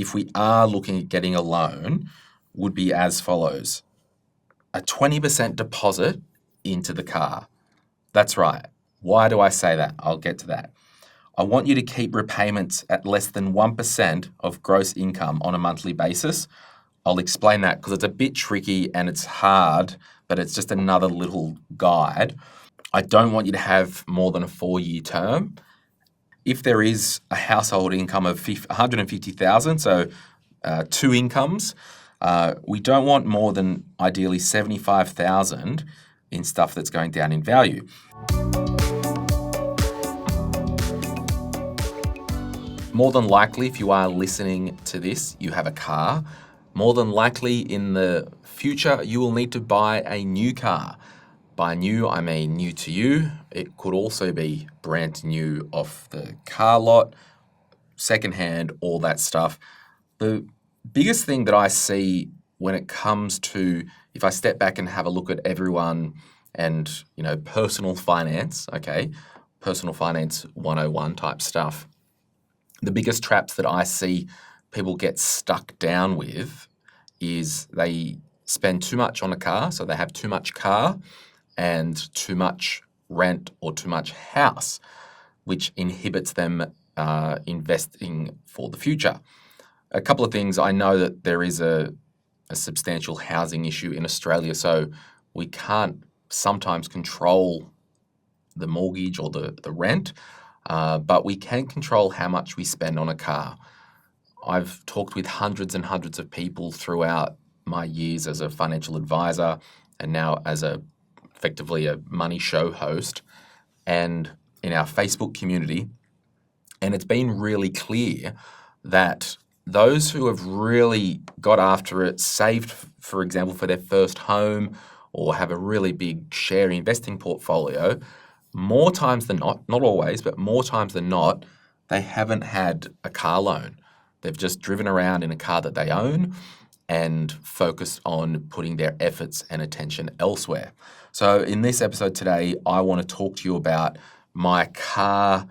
if we are looking at getting a loan, would be as follows. A 20% deposit into the car. That's right. Why do I say that? I'll get to that. I want you to keep repayments at less than 1% of gross income on a monthly basis. I'll explain that because it's a bit tricky and it's hard, but it's just another little guide. I don't want you to have more than a 4-year term. If there is a household income of $150,000, so 2 incomes, we don't want more than ideally $75,000 in stuff that's going down in value. More than likely, if you are listening to this, you have a car. More than likely in the future, you will need to buy a new car. By new, I mean new to you. It could also be brand new off the car lot, secondhand, all that stuff. The biggest thing that I see when it comes to, if I step back and have a look at everyone and, personal finance, personal finance 101 type stuff, the biggest traps that I see people get stuck down with is they spend too much on a car, so they have too much car and too much rent or too much house, which inhibits them investing for the future. A couple of things. I know that there is a substantial housing issue in Australia, so we can't sometimes control the mortgage or the rent, but we can control how much we spend on a car. I've talked with hundreds and hundreds of people throughout my years as a financial advisor and now as effectively a money show host and in our Facebook community. And it's been really clear that those who have really got after it, saved, for example, for their first home or have a really big share investing portfolio, more times than not always, but more times than not, they haven't had a car loan. They've just driven around in a car that they own and focused on putting their efforts and attention elsewhere. So in this episode today, I want to talk to you about my car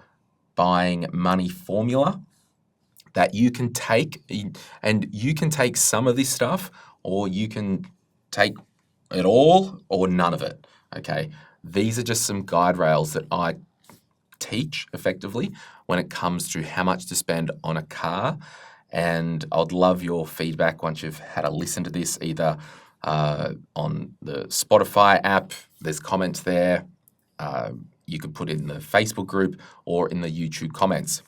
buying money formula that you can take, and you can take some of this stuff or you can take it all or none of it, okay? These are just some guide rails that I teach effectively when it comes to how much to spend on a car. And I'd love your feedback once you've had a listen to this, either on the Spotify app, there's comments there. You could put it in the Facebook group or in the YouTube comments.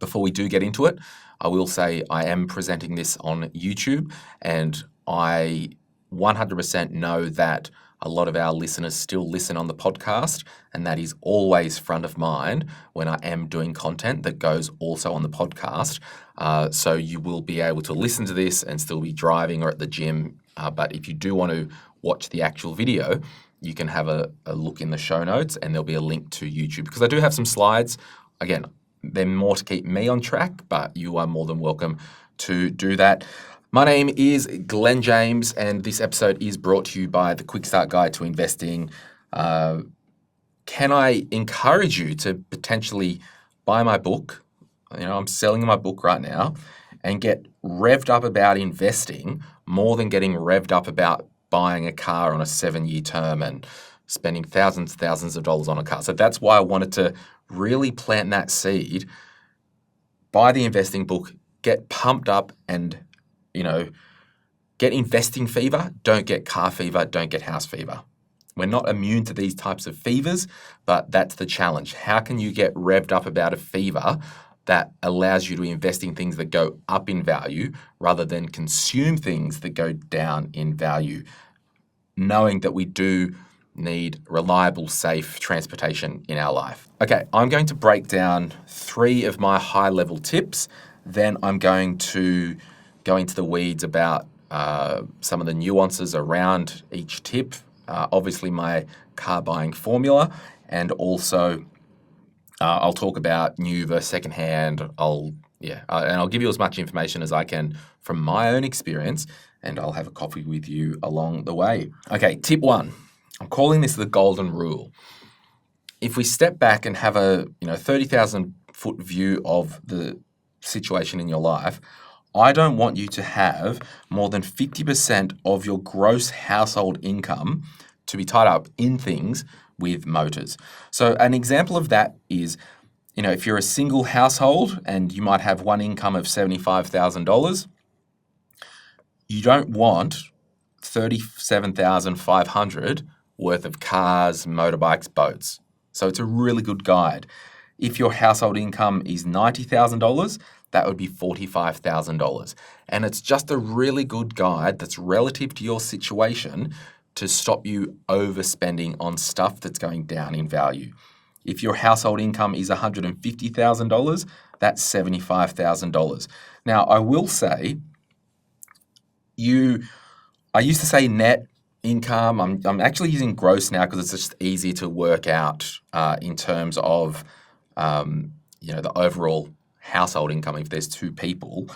Before we do get into it, I will say I am presenting this on YouTube, and I 100% know that a lot of our listeners still listen on the podcast, and that is always front of mind when I am doing content that goes also on the podcast. So you will be able to listen to this and still be driving or at the gym. But if you do want to watch the actual video, you can have a look in the show notes and there'll be a link to YouTube, because I do have some slides. Again, they're more to keep me on track, but you are more than welcome to do that. My name is Glen James, and this episode is brought to you by the Quick Start Guide to Investing. Can I encourage you to potentially buy my book? I'm selling my book right now, and get revved up about investing more than getting revved up about buying a car on a 7-year term and spending thousands of dollars on a car. So that's why I wanted to really plant that seed. Buy the investing book, get pumped up and get investing fever, don't get car fever, don't get house fever. We're not immune to these types of fevers, but that's the challenge. How can you get revved up about a fever that allows you to invest in things that go up in value rather than consume things that go down in value, knowing that we do need reliable, safe transportation in our life? Okay, I'm going to break down 3 of my high-level tips. Then I'm going to go into the weeds about some of the nuances around each tip, obviously my car buying formula, and also I'll talk about new versus secondhand. And I'll give you as much information as I can from my own experience, and I'll have a coffee with you along the way. Okay, tip 1. I'm calling this the golden rule. If we step back and have a 30,000 foot view of the situation in your life, I don't want you to have more than 50% of your gross household income to be tied up in things with motors. So an example of that is, if you're a single household and you might have one income of $75,000, you don't want 37,500 worth of cars, motorbikes, boats. So it's a really good guide. If your household income is $90,000, that would be $45,000. And it's just a really good guide that's relative to your situation to stop you overspending on stuff that's going down in value. If your household income is $150,000, that's $75,000. Now, I will say, I used to say net income. I'm actually using gross now because it's just easier to work out in terms of the overall household income if there's two people.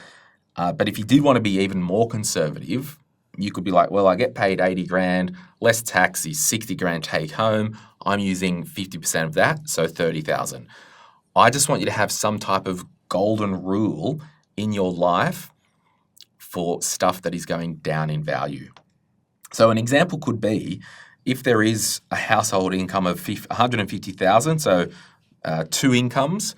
But if you did want to be even more conservative, you could be like, well, I get paid 80 grand, less tax is 60 grand take home. I'm using 50% of that, so 30,000. I just want you to have some type of golden rule in your life for stuff that is going down in value. So an example could be if there is a household income of 150,000, so two incomes,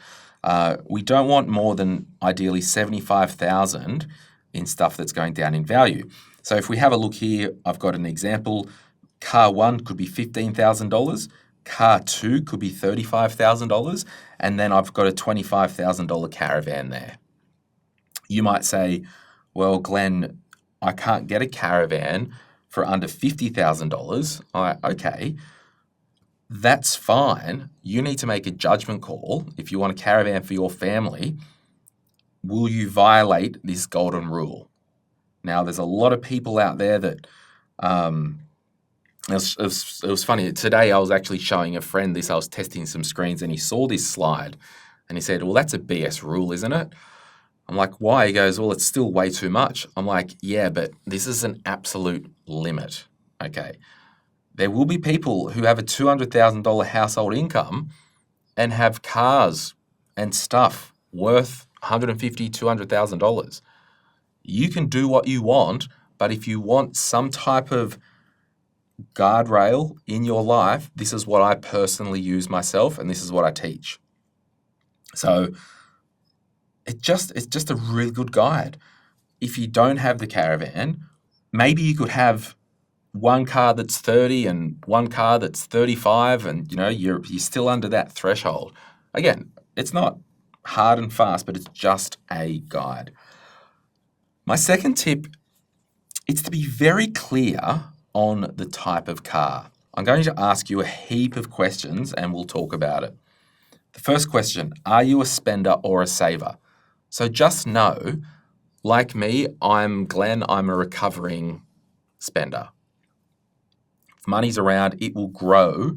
we don't want more than ideally 75,000 in stuff that's going down in value. So if we have a look here, I've got an example. Car one could be $15,000. Car two could be $35,000. And then I've got a $25,000 caravan there. You might say, well, Glenn, I can't get a caravan for under $50,000. Okay, that's fine. You need to make a judgment call. If you want a caravan for your family, will you violate this golden rule? Now, there's a lot of people out there that, it was funny. Today I was actually showing a friend this. I was testing some screens and he saw this slide and he said, well, that's a BS rule, isn't it? I'm like, why? He goes, well, it's still way too much. I'm like, yeah, but this is an absolute limit, okay? There will be people who have a $200,000 household income and have cars and stuff worth $150,000, $200,000. You can do what you want, but if you want some type of guardrail in your life, this is what I personally use myself and this is what I teach. So it's just a really good guide. If you don't have the caravan, maybe you could have one car that's 30 and one car that's 35 and you're still under that threshold. Again, it's not hard and fast, but it's just a guide. My second tip is to be very clear on the type of car. I'm going to ask you a heap of questions and we'll talk about it. The first question, are you a spender or a saver? So just know, like me, I'm Glenn, I'm a recovering spender. If money's around, it will grow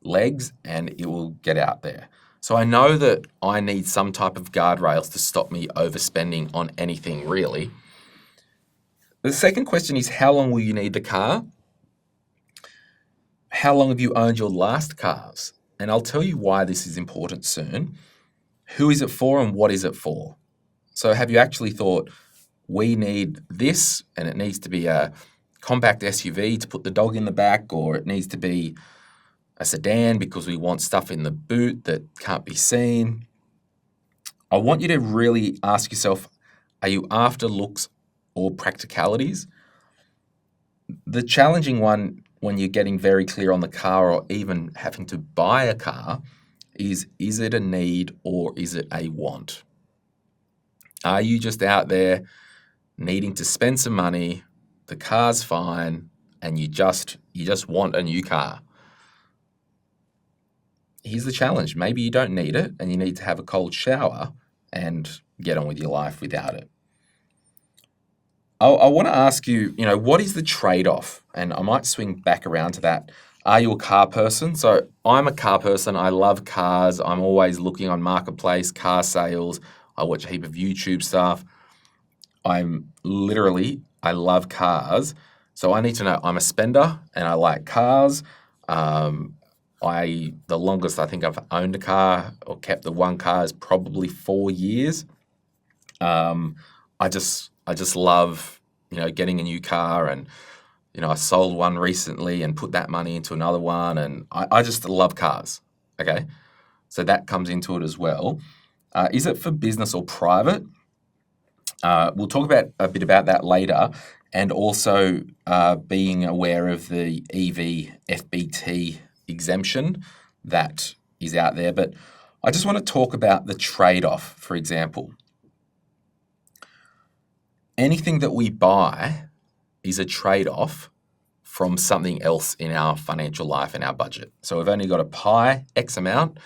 legs and it will get out there. So I know that I need some type of guardrails to stop me overspending on anything really. The second question is, how long will you need the car? How long have you owned your last cars? And I'll tell you why this is important soon. Who is it for and what is it for? So have you actually thought, we need this and it needs to be a compact SUV to put the dog in the back, or it needs to be a sedan because we want stuff in the boot that can't be seen? I want you to really ask yourself, are you after looks or practicalities? The challenging one when you're getting very clear on the car or even having to buy a car is it a need or is it a want? Are you just out there needing to spend some money, the car's fine, and you just want a new car? Here's the challenge. Maybe you don't need it and you need to have a cold shower and get on with your life without it. I want to ask you, what is the trade-off? And I might swing back around to that. Are you a car person? So I'm a car person. I love cars. I'm always looking on Marketplace, car sales. I watch a heap of YouTube stuff. I love cars. So I need to know I'm a spender and I like cars. The longest I think I've owned a car or kept the one car is probably 4 years. I just love, getting a new car, and I sold one recently and put that money into another one, and I just love cars. Okay, so that comes into it as well. Is it for business or private? We'll talk about a bit about that later, and also being aware of the EV FBT exemption that is out there. But I just want to talk about the trade-off, for example. Anything that we buy is a trade-off from something else in our financial life and our budget. So we've only got a pie, X amount,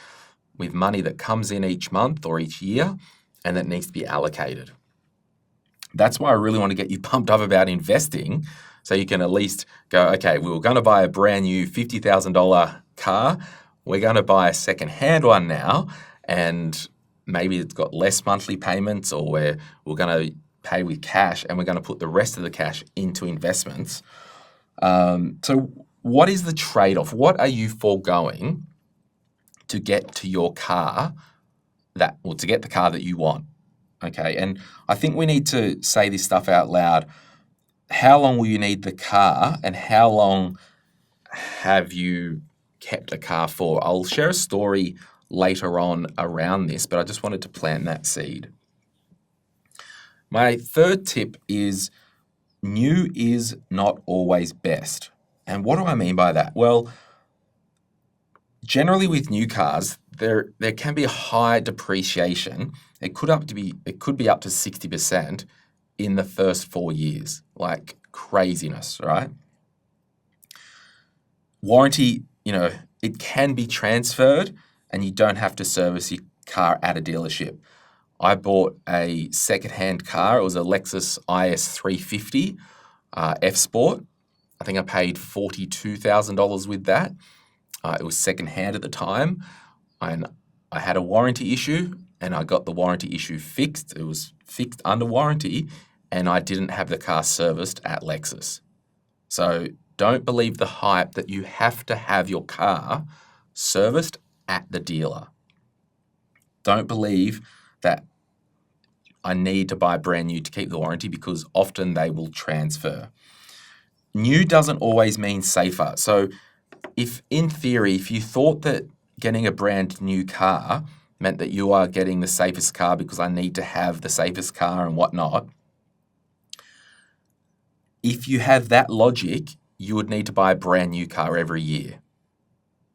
with money that comes in each month or each year, and that needs to be allocated. That's why I really want to get you pumped up about investing, so you can at least go, okay, we were going to buy a brand new $50,000 car. We're going to buy a second-hand one now, and maybe it's got less monthly payments, or we're going to pay with cash, and we're going to put the rest of the cash into investments. So what is the trade-off? What are you foregoing to get to your car to get the car that you want? Okay, and I think we need to say this stuff out loud. How long will you need the car, and how long have you kept the car for? I'll share a story later on around this, but I just wanted to plant that seed. My third tip is new is not always best. And what do I mean by that? Well, generally with new cars, there can be a high depreciation. It could be up to 60% in the first 4 years, like craziness, right? Warranty, it can be transferred, and you don't have to service your car at a dealership. I bought a second-hand car. It was a Lexus IS 350 F Sport. I think I paid $42,000 with that. It was second-hand at the time, and I had a warranty issue, and I got the warranty issue fixed. It was fixed under warranty, and I didn't have the car serviced at Lexus. So don't believe the hype that you have to have your car serviced at the dealer. Don't believe that I need to buy brand new to keep the warranty, because often they will transfer. New doesn't always mean safer. So if you thought that getting a brand new car meant that you are getting the safest car because I need to have the safest car and whatnot, if you have that logic, you would need to buy a brand new car every year.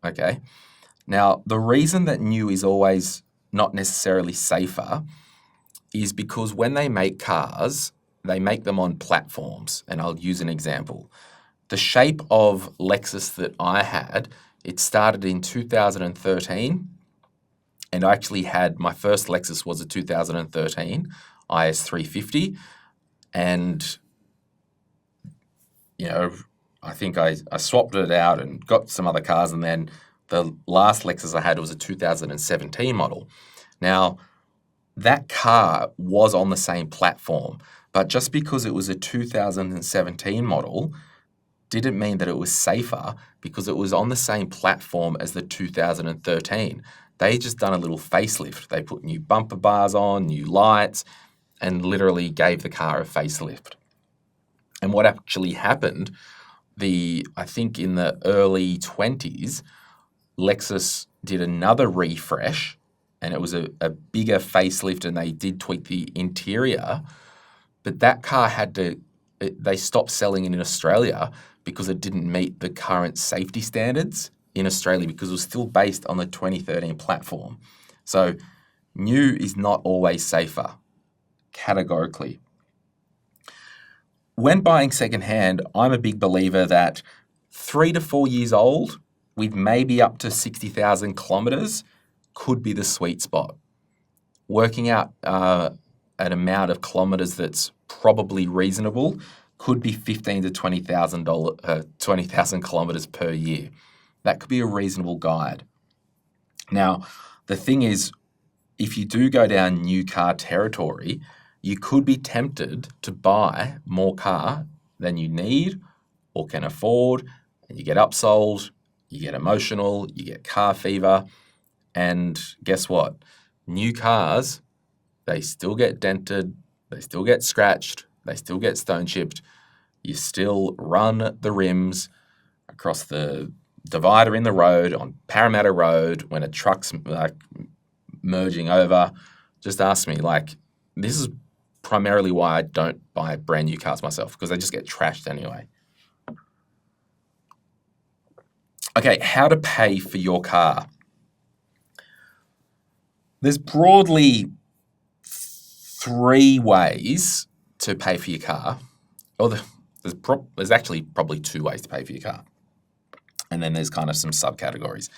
Okay? Now, the reason that new is always not necessarily safer is because when they make cars, they make them on platforms. And I'll use an example. The shape of Lexus that I had, it started in 2013, and I actually had, my first Lexus was a 2013 IS 350, and I think I swapped it out and got some other cars, and then the last Lexus I had was a 2017 model. Now, that car was on the same platform, but just because it was a 2017 model didn't mean that it was safer, because it was on the same platform as the 2013. They just done a little facelift. They put new bumper bars on, new lights, and literally gave the car a facelift. And what actually happened, I think in the early 20s, Lexus did another refresh, and it was a bigger facelift, and they did tweak the interior, but that car they stopped selling it in Australia because it didn't meet the current safety standards in Australia, because it was still based on the 2013 platform. So new is not always safer, categorically. When buying secondhand, I'm a big believer that 3 to 4 years old with maybe up to 60,000 kilometres could be the sweet spot. Working out an amount of kilometres that's probably reasonable could be 15 to 20,000 kilometres per year. That could be a reasonable guide. Now, the thing is, if you do go down new car territory, you could be tempted to buy more car than you need or can afford, and you get upsold, you get emotional, you get car fever, and guess what? New cars, they still get dented, they still get scratched, they still get stone chipped. You still run the rims across the divider in the road on Parramatta Road when a truck's like merging over. Just ask me. Like, this is primarily why I don't buy brand new cars myself, because they just get trashed anyway. Okay, how to pay for your car. There's broadly 3 ways to pay for your car. Or there's actually probably 2 ways to pay for your car. And then there's kind of some subcategories.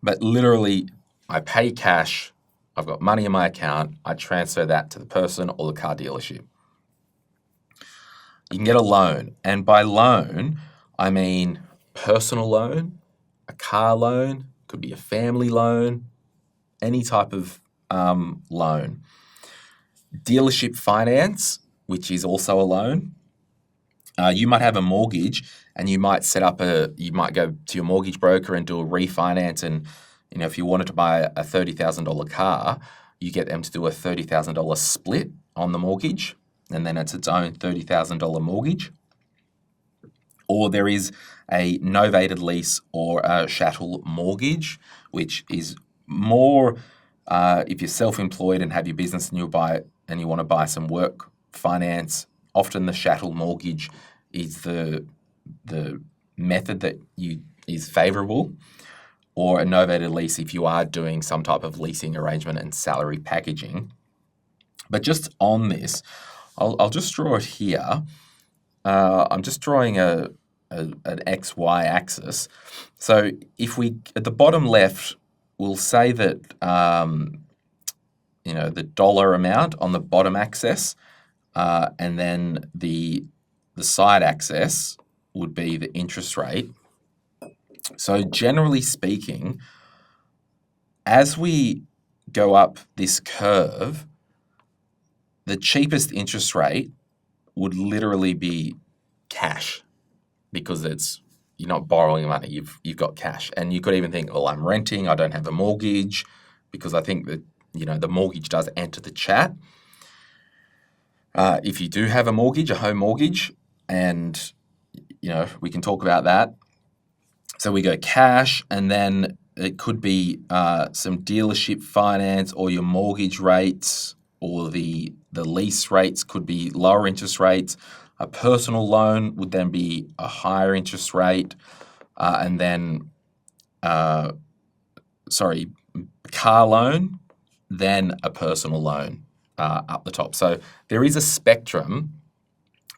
But literally, I pay cash, I've got money in my account, I transfer that to the person or the car dealership. You can get a loan. And by loan, I mean personal loan, a car loan, could be a family loan, any type of loan. Dealership finance, which is also a loan. You might have a mortgage and you might you might go to your mortgage broker and do a refinance. And, if you wanted to buy a $30,000 car, you get them to do a $30,000 split on the mortgage. And then it's its own $30,000 mortgage. Or there is a novated lease or a chattel mortgage, which is more if you're self-employed and have your business and you want to buy some work finance. Often the chattel mortgage is the method that is favourable, or a novated lease if you are doing some type of leasing arrangement and salary packaging. But just on this, I'll just draw it here. I'm just drawing an XY axis. So if we, at the bottom left, we'll say that, the dollar amount on the bottom axis, and then the side axis would be the interest rate. So generally speaking, as we go up this curve, the cheapest interest rate would literally be cash, because you're not borrowing money, you've got cash. And you could even think, well, I'm renting, I don't have a mortgage, because I think that the mortgage does enter the chat. If you do have a mortgage, a home mortgage, and we can talk about that. So we go cash, and then it could be some dealership finance, or your mortgage rates, or the lease rates could be lower interest rates. A personal loan would then be a higher interest rate, and then car loan, then a personal loan up the top. So there is a spectrum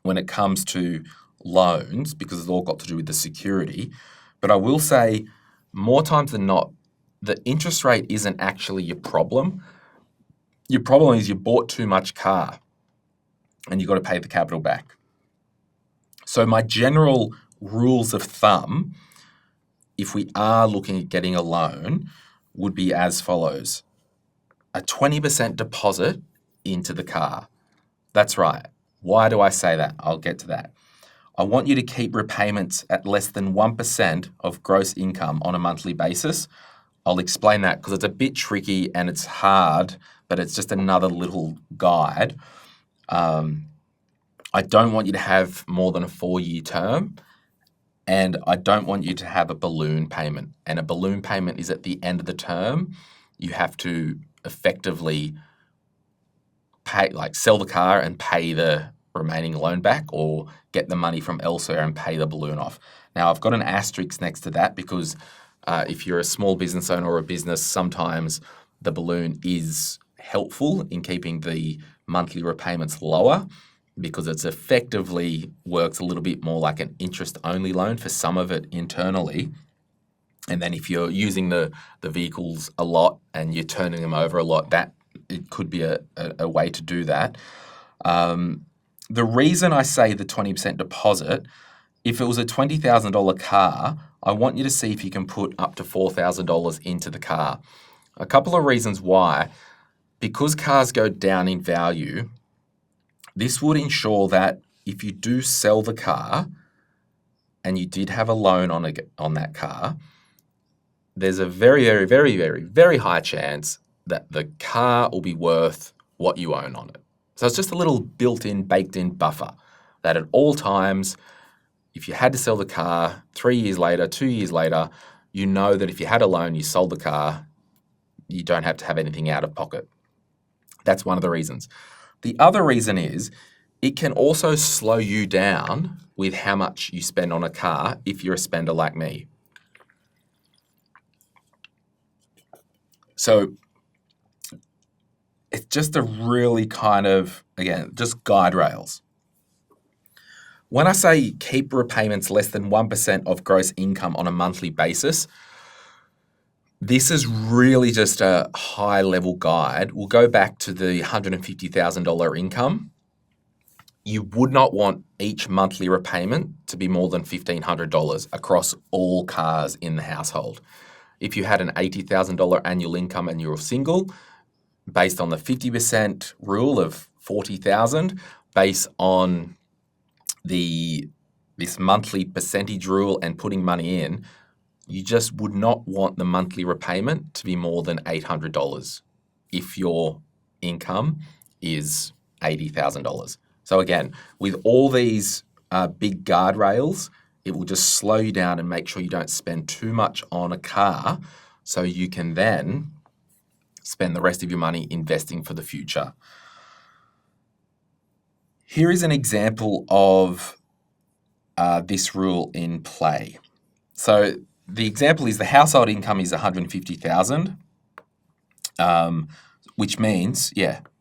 when it comes to loans, because it's all got to do with the security. But I will say, more times than not, the interest rate isn't actually your problem. Your problem is you bought too much car and you've got to pay the capital back. So my general rules of thumb, if we are looking at getting a loan, would be as follows. A 20% deposit into the car. That's right. Why do I say that? I'll get to that. I want you to keep repayments at less than 1% of gross income on a monthly basis. I'll explain that because it's a bit tricky and it's hard, but it's just another little guide. I don't want you to have more than a 4-year term, and I don't want you to have a balloon payment. And a balloon payment is at the end of the term. You have to effectively pay, like sell the car and pay the remaining loan back, or get the money from elsewhere and pay the balloon off. Now, I've got an asterisk next to that because if you're a small business owner or a business, sometimes the balloon is helpful in keeping the monthly repayments lower, because it's effectively works a little bit more like an interest-only loan for some of it internally. And then if you're using the vehicles a lot and you're turning them over a lot, that it could be a way to do that. The reason I say the 20% deposit, if it was a $20,000 car, I want you to see if you can put up to $4,000 into the car. A couple of reasons why. Because cars go down in value, this would ensure that if you do sell the car and you did have a loan on that car, there's a very, very, very, very, very high chance that the car will be worth what you own on it. So it's just a little built-in, baked-in buffer that at all times, if you had to sell the car 3 years later, 2 years later, you know that if you had a loan, you sold the car, you don't have to have anything out of pocket. That's one of the reasons. The other reason is it can also slow you down with how much you spend on a car if you're a spender like me. So it's just a really kind of, again, just guide rails. When I say keep repayments less than 1% of gross income on a monthly basis, this is really just a high-level guide. We'll go back to the $150,000 income. You would not want each monthly repayment to be more than $1,500 across all cars in the household. If you had an $80,000 annual income and you're single, based on the 50% rule of $40,000, based on this monthly percentage rule and putting money in, you just would not want the monthly repayment to be more than $800 if your income is $80,000. So again, with all these big guardrails, it will just slow you down and make sure you don't spend too much on a car so you can then spend the rest of your money investing for the future. Here is an example of this rule in play. So the example is the household income is $150,000, which means,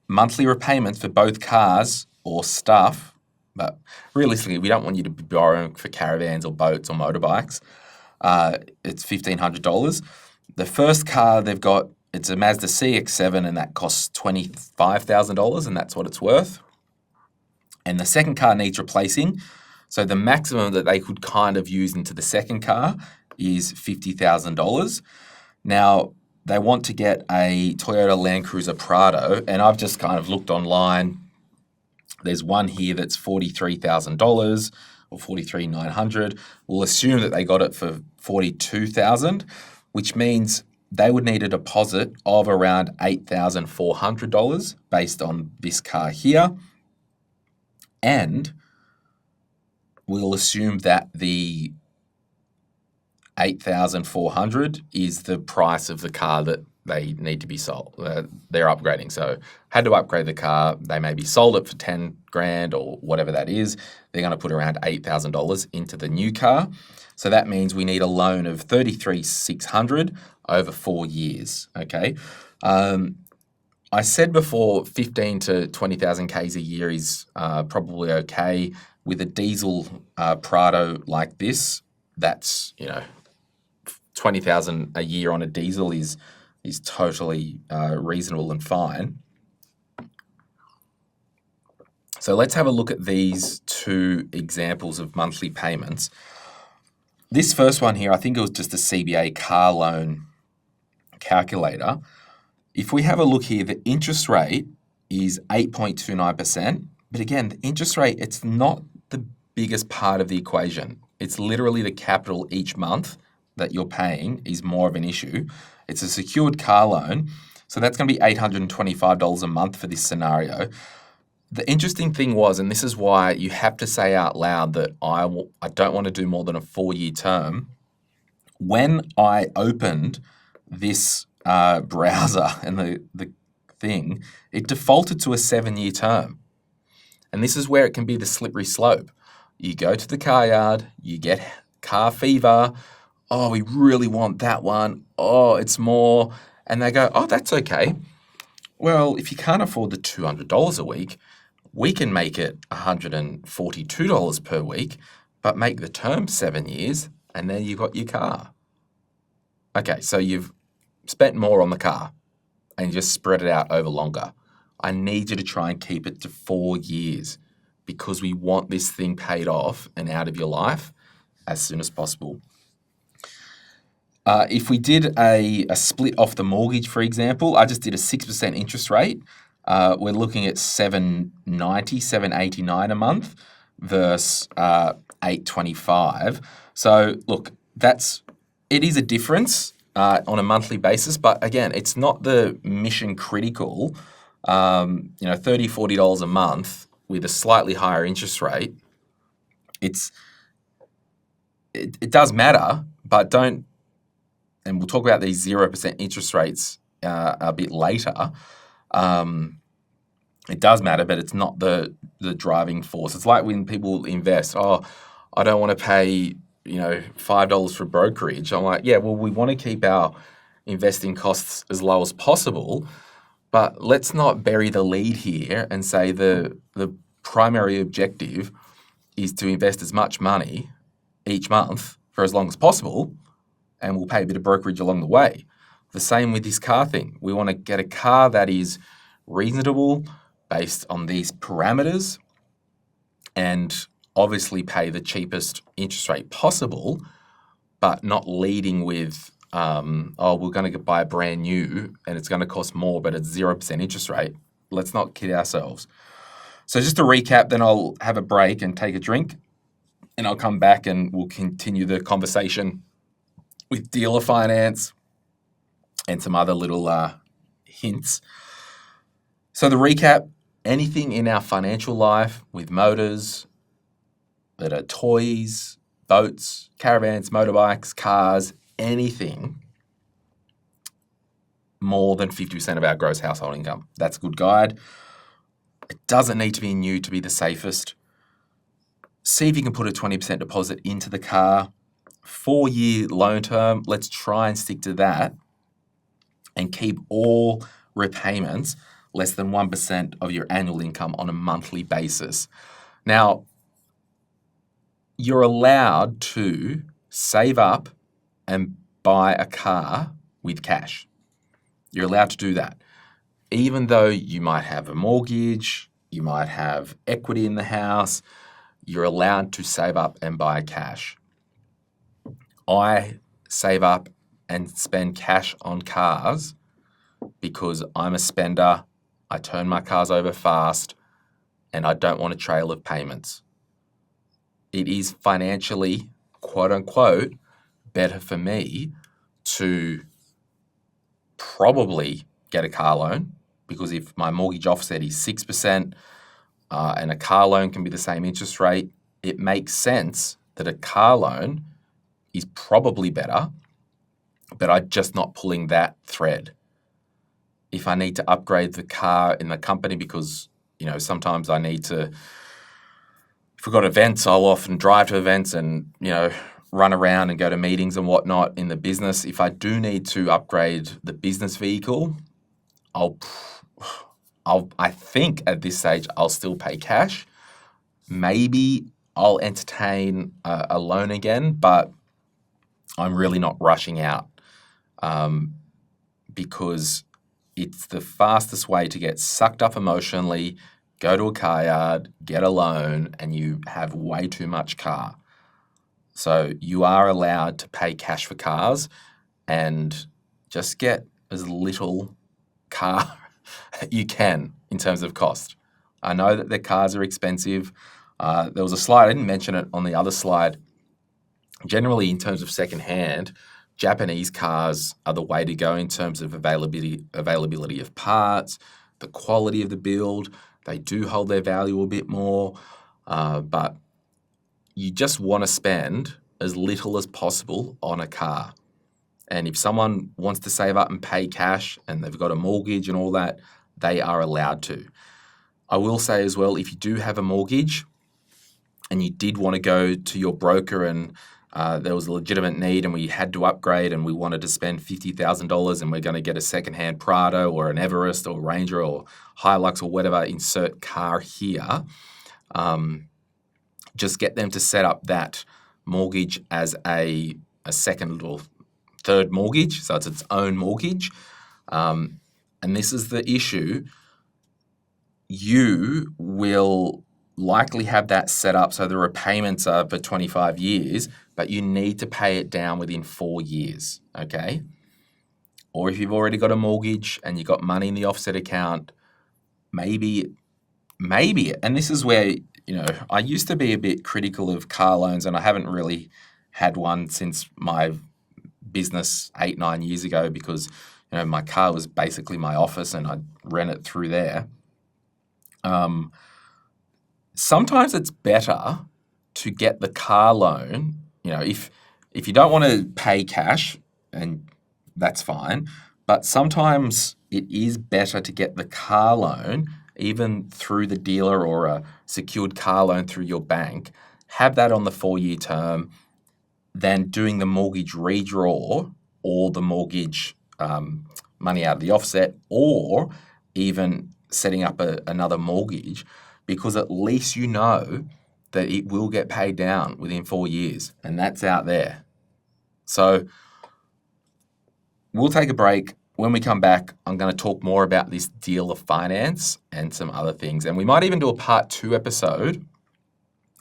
monthly repayments for both cars or stuff, but realistically, we don't want you to be borrowing for caravans or boats or motorbikes. It's $1,500. The first car they've got, it's a Mazda CX-7, and that costs $25,000, and that's what it's worth. And the second car needs replacing. So the maximum that they could kind of use into the second car is $50,000. Now, they want to get a Toyota Land Cruiser Prado, and I've just kind of looked online. There's one here that's $43,000 or $43,900. We'll assume that they got it for $42,000, which means they would need a deposit of around $8,400 based on this car here. And we'll assume that the $8,400 is the price of the car that they need to be sold. They're upgrading. So had to upgrade the car. They maybe sold it for 10 grand or whatever that is. They're going to put around $8,000 into the new car. So that means we need a loan of $33,600 over 4 years. Okay. I said before 15 to 20,000 Ks a year is probably okay. With a diesel Prado like this, that's, 20,000 a year on a diesel is totally reasonable and fine. So let's have a look at these two examples of monthly payments. This first one here, I think it was just a CBA car loan calculator. If we have a look here, the interest rate is 8.29%. But again, the interest rate, it's not the biggest part of the equation. It's literally the capital each month that you're paying is more of an issue. It's a secured car loan, so that's going to be $825 a month for this scenario. The interesting thing was, and this is why you have to say out loud that I don't want to do more than a 4-year term. When I opened this browser and the thing, it defaulted to a 7-year term. And this is where it can be the slippery slope. You go to the car yard, you get car fever. Oh, we really want that one. Oh, it's more. And they go, oh, that's okay. Well, if you can't afford the $200 a week, we can make it $142 per week, but make the term 7 years, and then you've got your car. Okay, so you've spent more on the car, and you just spread it out over longer. I need you to try and keep it to 4 years because we want this thing paid off and out of your life as soon as possible. If we did a split off the mortgage, for example, I just did a 6% interest rate. We're looking at $790, $789 a month versus $825. So look, it is a difference on a monthly basis, but again, it's not the mission critical $30, $40 a month with a slightly higher interest rate, it does matter, but don't, and we'll talk about these 0% interest rates a bit later. It does matter, but it's not the driving force. It's like when people invest, I don't want to pay, $5 for brokerage. I'm like, yeah, well, we want to keep our investing costs as low as possible, but let's not bury the lead here and say the primary objective is to invest as much money each month for as long as possible, and we'll pay a bit of brokerage along the way. The same with this car thing. We want to get a car that is reasonable based on these parameters and obviously pay the cheapest interest rate possible, but not leading with, we're going to buy a brand new and it's going to cost more, but it's 0% interest rate. Let's not kid ourselves. So just to recap, then I'll have a break and take a drink, and I'll come back and we'll continue the conversation with dealer finance and some other little hints. So the recap, anything in our financial life with motors that are toys, boats, caravans, motorbikes, cars, anything more than 50% of our gross household income. That's a good guide. It doesn't need to be new to be the safest. See if you can put a 20% deposit into the car. 4-year loan term, let's try and stick to that and keep all repayments less than 1% of your annual income on a monthly basis. Now, you're allowed to save up and buy a car with cash. You're allowed to do that. Even though you might have a mortgage, you might have equity in the house, you're allowed to save up and buy cash. I save up and spend cash on cars because I'm a spender, I turn my cars over fast, and I don't want a trail of payments. It is financially, quote unquote, better for me to probably get a car loan, because if my mortgage offset is 6% and a car loan can be the same interest rate, it makes sense that a car loan is probably better, but I'm just not pulling that thread. If I need to upgrade the car in the company because, sometimes I need to, if we've got events, I'll often drive to events and, run around and go to meetings and whatnot in the business. If I do need to upgrade the business vehicle, I think at this stage I'll still pay cash. Maybe I'll entertain a loan again, but I'm really not rushing out because it's the fastest way to get sucked up emotionally, go to a car yard, get a loan, and you have way too much car. So you are allowed to pay cash for cars and just get as little car you can in terms of cost. I know that the cars are expensive. There was a slide, I didn't mention it on the other slide. Generally, in terms of secondhand, Japanese cars are the way to go in terms of availability of parts, the quality of the build. They do hold their value a bit more, but you just want to spend as little as possible on a car. And if someone wants to save up and pay cash and they've got a mortgage and all that, they are allowed to. I will say as well, if you do have a mortgage and you did want to go to your broker and there was a legitimate need and we had to upgrade and we wanted to spend $50,000 and we're going to get a secondhand Prado or an Everest or Ranger or Hilux or whatever, insert car here, just get them to set up that mortgage as a second or third mortgage, so it's its own mortgage. And this is the issue. You will likely have that set up so the repayments are for 25 years, but you need to pay it down within 4 years, okay? Or if you've already got a mortgage and you've got money in the offset account, maybe, and this is where, I used to be a bit critical of car loans, and I haven't really had one since my business 8-9 years ago because my car was basically my office and I'd rent it through there. Sometimes it's better to get the car loan, if you don't want to pay cash, and that's fine, but sometimes it is better to get the car loan even through the dealer or a secured car loan through your bank, have that on the 4-year term, than doing the mortgage redraw or the mortgage money out of the offset, or even setting up another mortgage, because at least you know that it will get paid down within 4 years, and that's out there. So we'll take a break. When we come back, I'm going to talk more about this dealer finance and some other things. And we might even do a part 2 episode,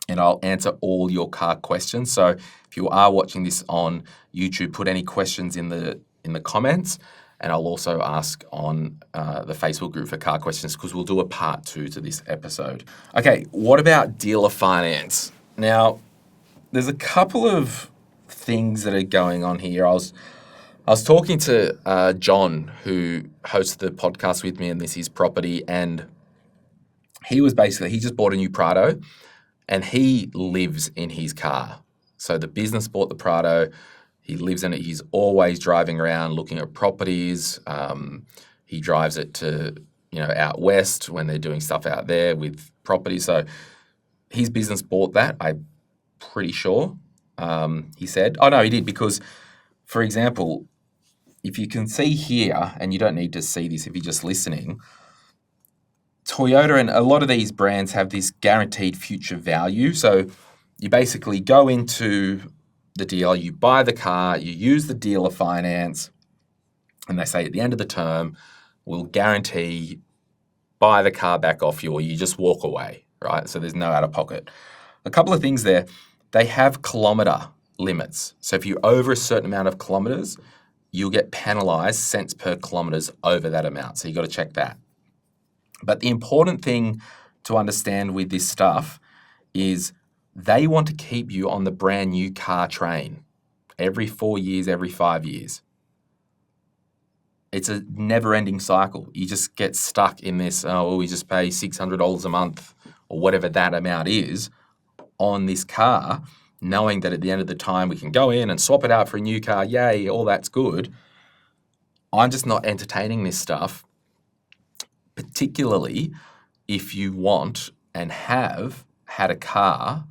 and I'll answer all your car questions. So if you are watching this on YouTube, put any questions in the comments, and I'll also ask on the Facebook group for car questions, because we'll do a part 2 to this episode. Okay, what about dealer finance? Now, there's a couple of things that are going on here. I was talking to John, who hosts the podcast with me, and this is property, and he just bought a new Prado, and he lives in his car. So the business bought the Prado. He lives in it. He's always driving around looking at properties. He drives it to, out west when they're doing stuff out there with property. So his business bought that, I'm pretty sure. He said. Oh, no, he did, because, for example, if you can see here, and you don't need to see this if you're just listening, Toyota and a lot of these brands have this guaranteed future value. So you basically go into the deal, you buy the car, you use the dealer finance, and they say at the end of the term, we'll guarantee buy the car back off you, or you just walk away, right? So there's no out of pocket. A couple of things there. They have kilometre limits. So if you're over a certain amount of kilometres, you'll get penalised cents per kilometres over that amount. So you've got to check that. But the important thing to understand with this stuff is they want to keep you on the brand new car train every 4 years, every 5 years. It's a never-ending cycle. You just get stuck in this, we just pay $600 a month or whatever that amount is on this car, knowing that at the end of the time we can go in and swap it out for a new car. Yay, all that's good. I'm just not entertaining this stuff, particularly if you want and have had a car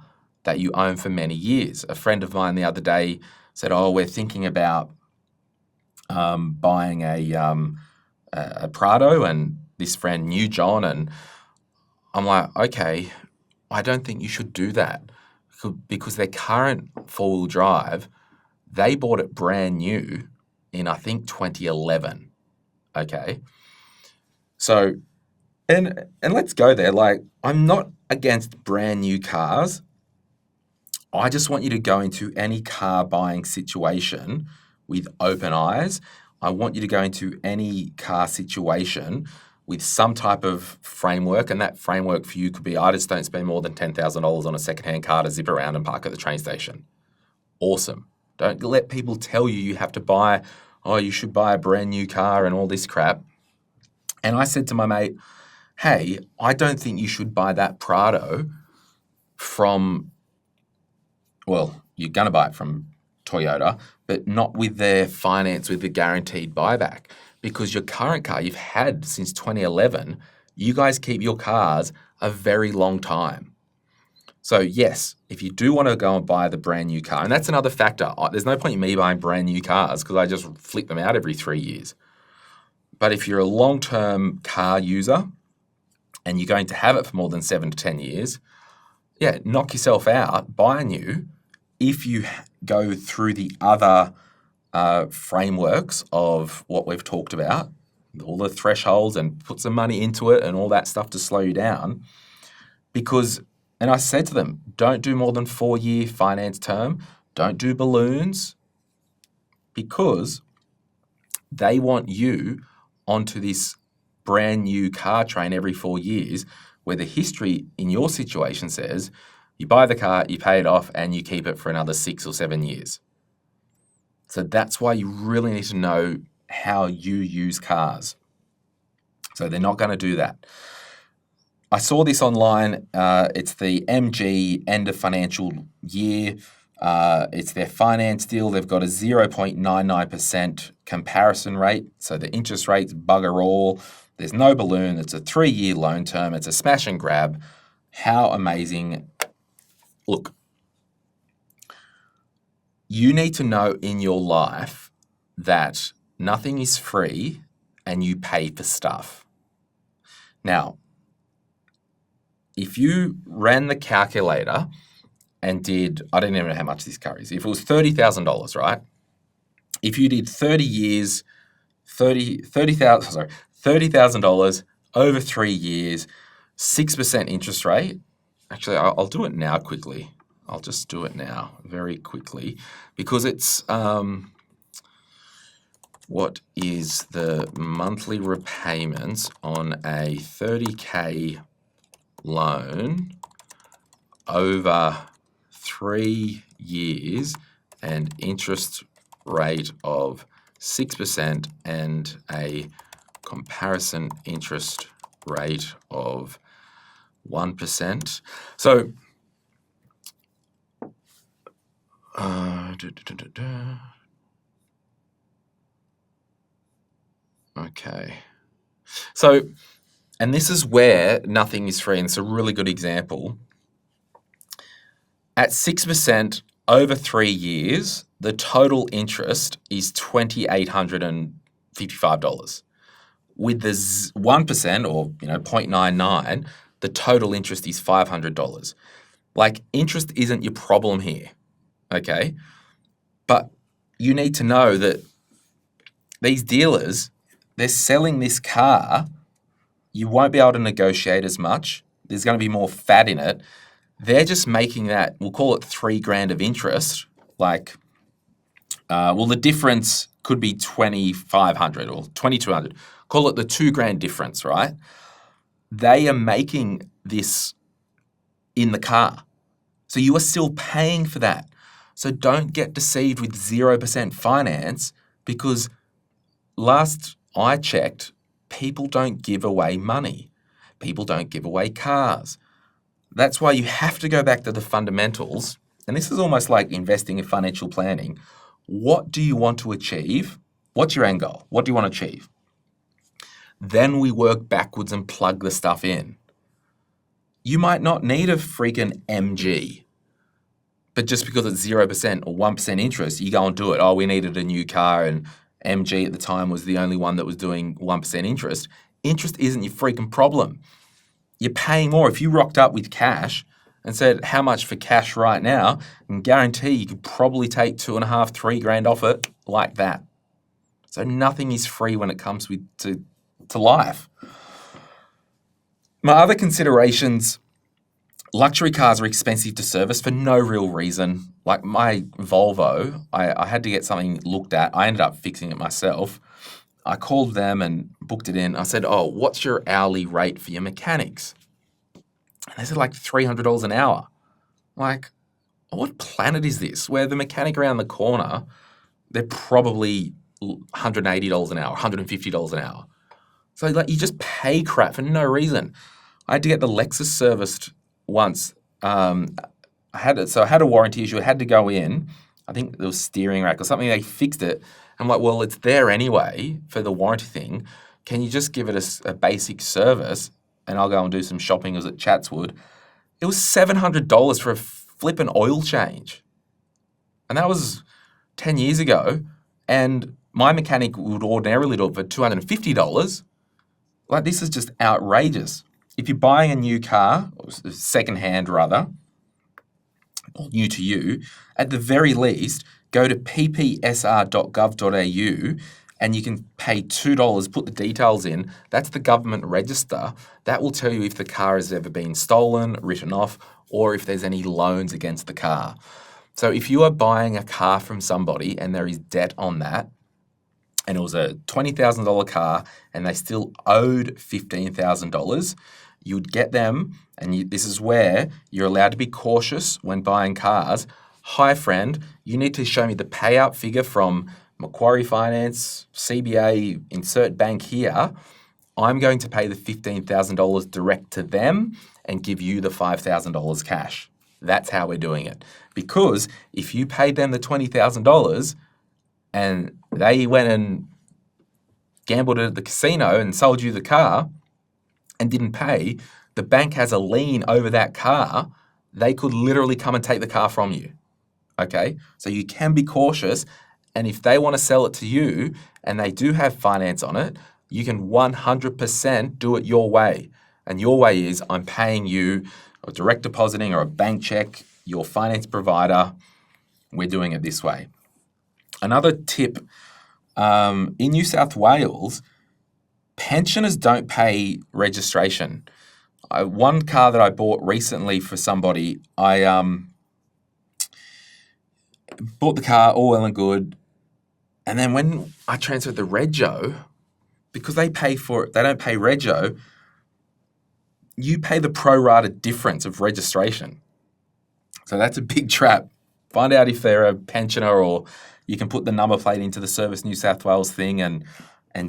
that you own for many years. A friend of mine the other day said, we're thinking about buying a Prado, and this friend knew John, and I'm like, okay, I don't think you should do that, because their current four-wheel drive, they bought it brand new in, I think, 2011, okay? So, and let's go there. Like, I'm not against brand new cars. I just want you to go into any car buying situation with open eyes. I want you to go into any car situation with some type of framework, and that framework for you could be, I just don't spend more than $10,000 on a secondhand car to zip around and park at the train station. Awesome. Don't let people tell you have to buy, you should buy a brand new car and all this crap. And I said to my mate, hey, I don't think you should buy that Prado from, you're going to buy it from Toyota, but not with their finance, with the guaranteed buyback. Because your current car you've had since 2011, you guys keep your cars a very long time. So yes, if you do want to go and buy the brand new car, and that's another factor, there's no point in me buying brand new cars because I just flip them out every 3 years. But if you're a long-term car user and you're going to have it for more than 7 to 10 years, knock yourself out, buy new. If you go through the other frameworks of what we've talked about, all the thresholds, and put some money into it and all that stuff to slow you down. And I said to them, don't do more than 4-year finance term. Don't do balloons, because they want you onto this brand new car train every 4 years, where the history in your situation says you buy the car, you pay it off, and you keep it for another 6 or 7 years. So that's why you really need to know how you use cars. So they're not going to do that. I saw this online. It's the MG end of financial year. It's their finance deal. They've got a 0.99% comparison rate. So the interest rate's bugger all. There's no balloon. It's a 3-year loan term. It's a smash and grab. How amazing. Look, you need to know in your life that nothing is free and you pay for stuff. Now, if you ran the calculator and did, I don't even know how much this car is. If it was $30,000, right? If you did 30 years, $30,000 over 3 years, 6% interest rate. Actually, I'll do it now quickly. I'll just do it now very quickly because it's, what is the monthly repayments on a 30K loan over 3 years and interest rate of 6% and a comparison interest rate of 1%. So, okay. So, and this is where nothing is free, and it's a really good example. At 6% over 3 years, the total interest is $2,855. With the 1% or 0.99, the total interest is $500. Like, interest isn't your problem here, okay? But you need to know that these dealers, they're selling this car. You won't be able to negotiate as much. There's going to be more fat in it. They're just making that, we'll call it $3,000 of interest. Like, the difference could be $2,500 or $2,200. Call it the $2,000 difference, right? They are making this in the car. So you are still paying for that. So don't get deceived with 0% finance because last I checked, people don't give away money. People don't give away cars. That's why you have to go back to the fundamentals. And this is almost like investing in financial planning. What do you want to achieve? What's your end goal? What do you want to achieve? Then we work backwards and plug the stuff in. You might not need a freaking MG, but just because it's 0% or 1% interest, you go and do it. Oh, we needed a new car and MG at the time was the only one that was doing 1% interest. Interest isn't your freaking problem. You're paying more. If you rocked up with cash and said, how much for cash right now, I can guarantee you could probably take $2,500, $3,000 off it like that. So nothing is free when it comes to life. My other considerations, luxury cars are expensive to service for no real reason. Like my Volvo, I had to get something looked at. I ended up fixing it myself. I called them and booked it in. I said, oh, what's your hourly rate for your mechanics? And they said like $300 an hour. Like, what planet is this? Where the mechanic around the corner, they're probably $180 an hour, $150 an hour. So like you just pay crap for no reason. I had to get the Lexus serviced once. I had a warranty issue. It had to go in. I think there was steering rack or something. They fixed it. I'm like, well, it's there anyway for the warranty thing. Can you just give it a basic service and I'll go and do some shopping? It was at Chatswood. It was $700 for a flippin' oil change. And that was 10 years ago. And my mechanic would ordinarily do it for $250. Like, this is just outrageous. If you're buying a new car, or second-hand rather, or new to you, at the very least, go to ppsr.gov.au and you can pay $2, put the details in. That's the government register. That will tell you if the car has ever been stolen, written off, or if there's any loans against the car. So if you are buying a car from somebody and there is debt on that, and it was a $20,000 car and they still owed $15,000, you'd get them, and this is where you're allowed to be cautious when buying cars. Hi, friend, you need to show me the payout figure from Macquarie Finance, CBA, insert bank here, I'm going to pay the $15,000 direct to them and give you the $5,000 cash. That's how we're doing it. Because if you paid them the $20,000 and they went and gambled at the casino and sold you the car and didn't pay, the bank has a lien over that car. They could literally come and take the car from you. Okay? So you can be cautious. And if they want to sell it to you and they do have finance on it, you can 100% do it your way. And your way is I'm paying you a direct depositing or a bank check, your finance provider. We're doing it this way. Another tip, in New South Wales, pensioners don't pay registration. One car that I bought recently for somebody, I bought the car, all well and good. And then when I transferred the rego, because they pay for it, they don't pay rego, you pay the pro-rata difference of registration. So that's a big trap. Find out if they're a pensioner, or you can put the number plate into the Service New South Wales thing and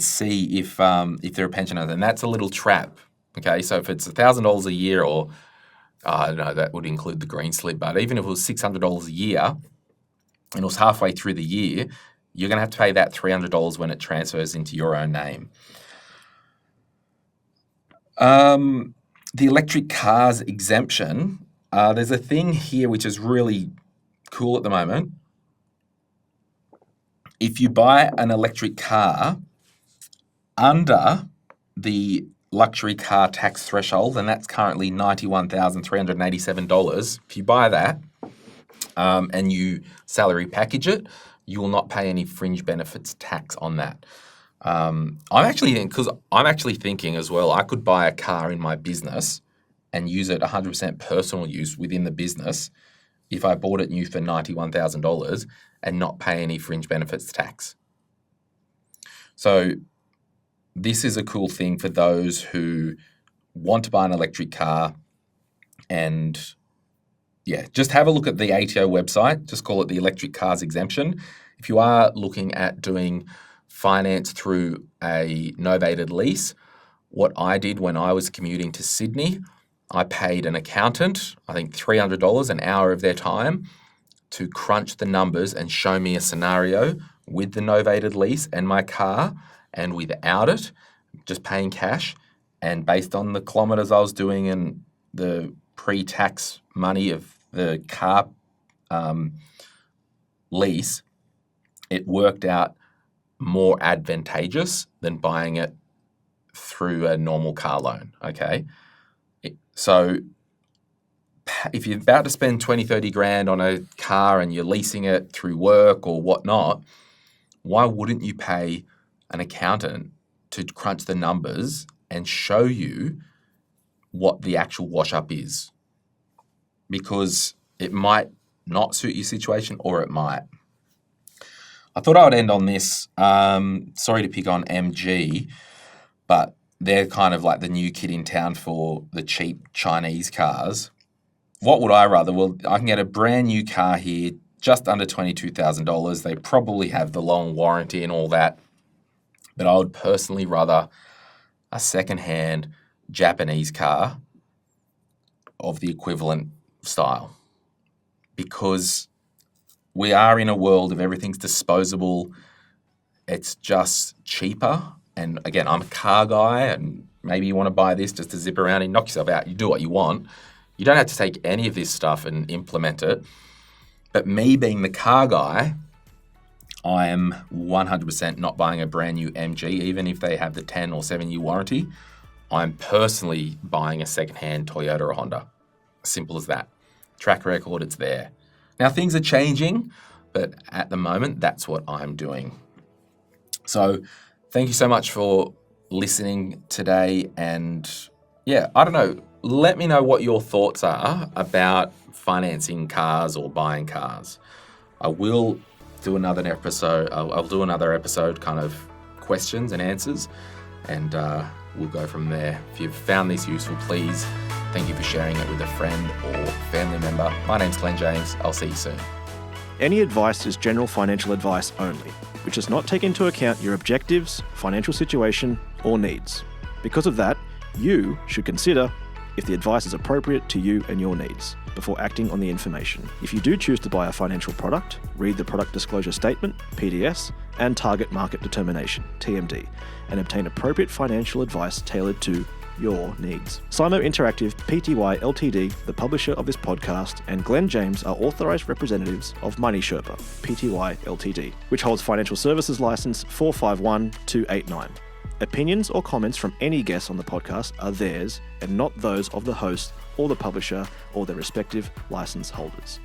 see if they're a pensioner. And that's a little trap. Okay, so if it's $1,000 a year, or I don't know, that would include the green slip, but even if it was $600 a year and it was halfway through the year, you're going to have to pay that $300 when it transfers into your own name. The electric cars exemption, there's a thing here which is really cool at the moment. If you buy an electric car under the luxury car tax threshold, and that's currently $91,387, if you buy that and you salary package it, you will not pay any fringe benefits tax on that. I'm actually thinking as well, I could buy a car in my business and use it 100% personal use within the business if I bought it new for $91,000 and not pay any fringe benefits tax. So this is a cool thing for those who want to buy an electric car. And yeah, just have a look at the ATO website. Just call it the electric cars exemption. If you are looking at doing finance through a novated lease, what I did when I was commuting to Sydney, I paid an accountant, I think $300 an hour of their time, to crunch the numbers and show me a scenario with the novated lease and my car, and without it, just paying cash. And based on the kilometres I was doing and the pre-tax money of the car lease, it worked out more advantageous than buying it through a normal car loan, okay? So if you're about to spend 20, 30 grand on a car and you're leasing it through work or whatnot, why wouldn't you pay an accountant to crunch the numbers and show you what the actual wash-up is? Because it might not suit your situation, or it might. I thought I would end on this. Sorry to pick on MG, but they're kind of like the new kid in town for the cheap Chinese cars. What would I rather? Well, I can get a brand new car here, just under $22,000. They probably have the long warranty and all that. But I would personally rather a second-hand Japanese car of the equivalent style, because we are in a world of everything's disposable. It's just cheaper. And again, I'm a car guy, and maybe you want to buy this just to zip around and knock yourself out. You do what you want. You don't have to take any of this stuff and implement it. But me being the car guy, I am 100% not buying a brand new MG, even if they have the 10 or 7-year warranty. I'm personally buying a second-hand Toyota or Honda. Simple as that. Track record, it's there. Now, things are changing, but at the moment, that's what I'm doing. So thank you so much for listening today. And yeah, I don't know, let me know what your thoughts are about financing cars or buying cars. I will do another episode. I'll do another episode, kind of questions and answers, and we'll go from there. If you've found this useful, please, thank you for sharing it with a friend or family member. My name's Glen James. I'll see you soon. Any advice is general financial advice only. which does not take into account your objectives, financial situation, or needs. Because of that, you should consider if the advice is appropriate to you and your needs before acting on the information. If you do choose to buy a financial product, read the Product Disclosure Statement, PDS, and Target Market Determination, TMD, and obtain appropriate financial advice tailored to your needs. Simo Interactive Pty Ltd, the publisher of this podcast, and Glen James are authorised representatives of Money Sherpa Pty Ltd, which holds Financial Services Licence 451289. Opinions or comments from any guests on the podcast are theirs and not those of the host or the publisher or their respective license holders.